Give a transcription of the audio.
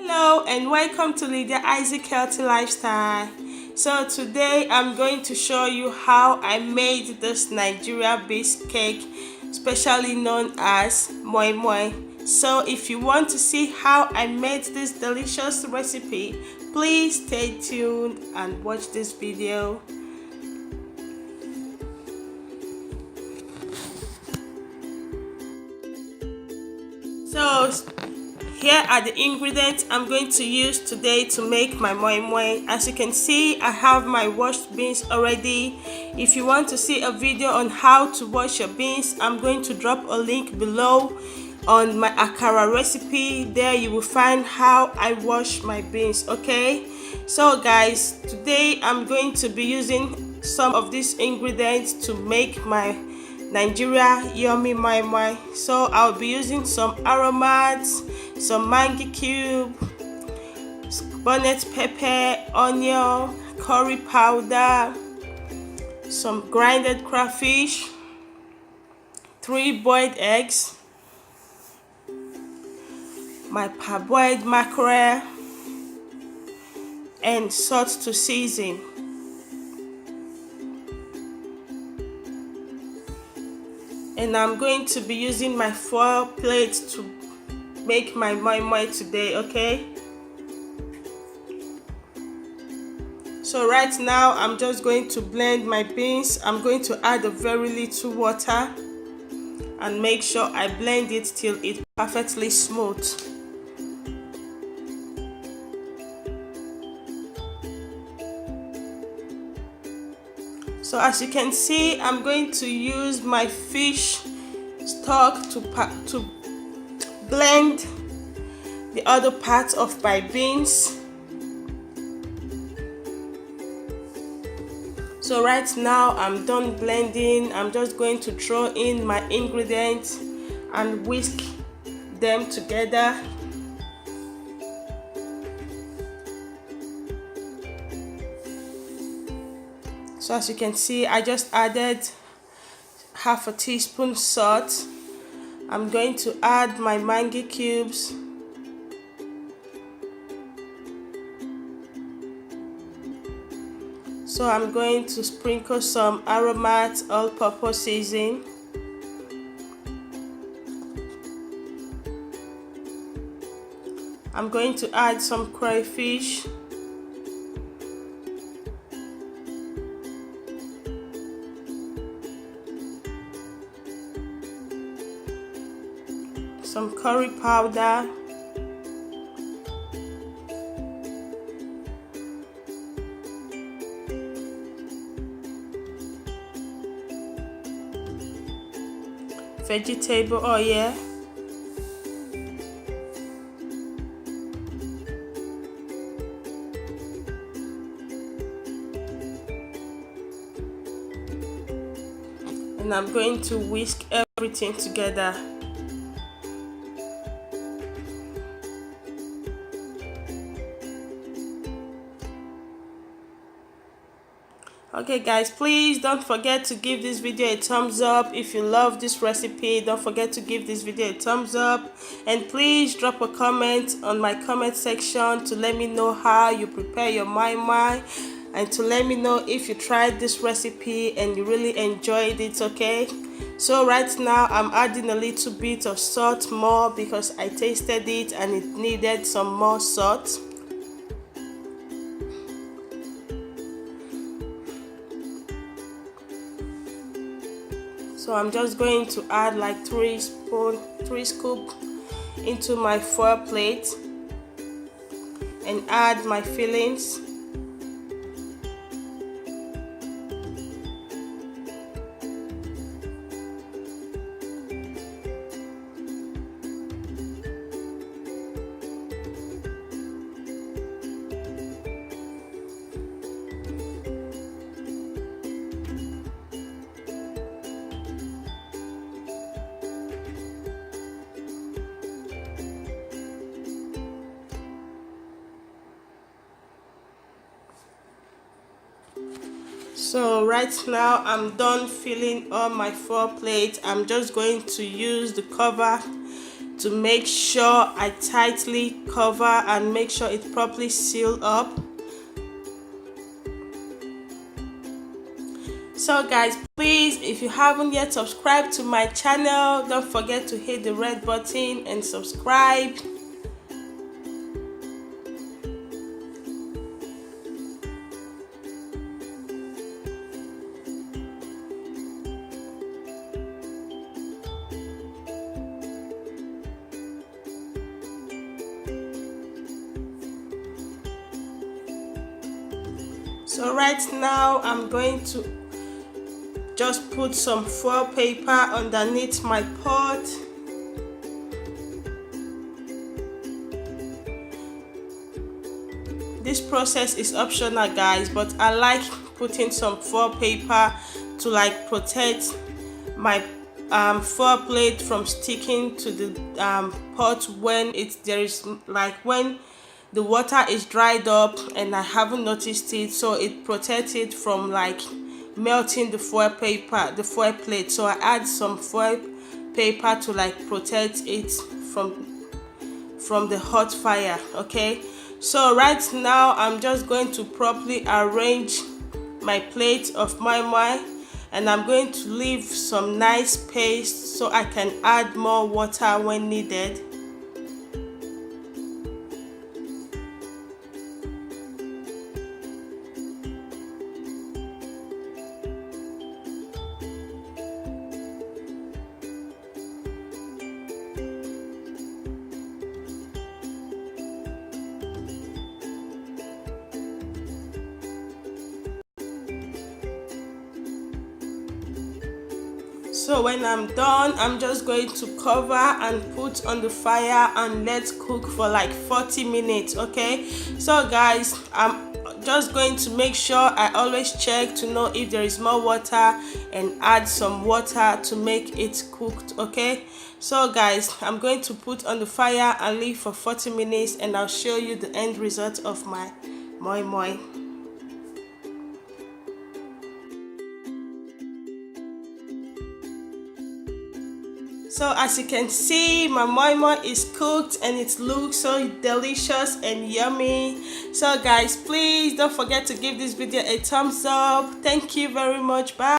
Hello and welcome to Lydia Isaac Healthy Lifestyle. So today I'm going to show you how I made this Nigeria based cake, specially known as moi moi. So if you want to see how I made this delicious recipe, please stay tuned and watch this video. So here are the ingredients I'm going to use today to make my moi moi. As you can see, I have my washed beans already. If you want to see a video on how to wash your beans, I'm going to drop a link below on my akara recipe. There you will find how I wash my beans, okay? So guys, today I'm going to be using some of these ingredients to make my Nigeria yummy moi moi. So I'll be using some aromats, some mango cube, bonnet pepper, onion, curry powder, some grinded crayfish, 3 boiled eggs, my parboiled mackerel, and salt to season. And I'm going to be using my foil plate to make my moi moi today, okay? So right now I'm just going to blend my beans. I'm going to add a very little water and make sure I blend it till it's perfectly smooth. So as you can see, I'm going to use my fish stock to blend the other part of my beans. So right now I'm done blending. I'm just going to throw in my ingredients and whisk them together. So as you can see, I just added half a teaspoon salt. I'm going to add my mango cubes. So I'm going to sprinkle some aromat all-purpose seasoning. I'm going to add some crayfish. Some curry powder, vegetable oil, and I'm going to whisk everything together. Okay guys, please don't forget to give this video a thumbs up. If you love this recipe, don't forget to give this video a thumbs up, and please drop a comment on my comment section to let me know how you prepare your moi moi, and to let me know if you tried this recipe and you really enjoyed it, okay? So right now I'm adding a little bit of salt more because I tasted it and it needed some more salt. So I'm just going to add like 3 scoops into my foil plate and add my fillings. So right now I'm done filling all my 4 plates. I'm just going to use the cover to make sure I tightly cover and make sure it properly sealed up. So guys, please, if you haven't yet subscribed to my channel, don't forget to hit the red button and subscribe. So right now I'm going to just put some foil paper underneath my pot. This process is optional guys, but I like putting some foil paper to like protect my foil plate from sticking to the pot when when the water is dried up and I haven't noticed it, so it protects it from like melting the foil plate. So I add some foil paper to like protect it from the hot fire. Okay, so right now I'm just going to properly arrange my plate of moi, and I'm going to leave some nice paste so I can add more water when needed. So when I'm done, I'm just going to cover and put on the fire and let cook for like 40 minutes. Okay, so guys, I'm just going to make sure I always check to know if there is more water and add some water to make it cooked. Okay, so guys, I'm going to put on the fire and leave for 40 minutes and I'll show you the end result of my moi moi. So as you can see, my moi moi is cooked and it looks so delicious and yummy. So guys, please don't forget to give this video a thumbs up. Thank you very much. Bye.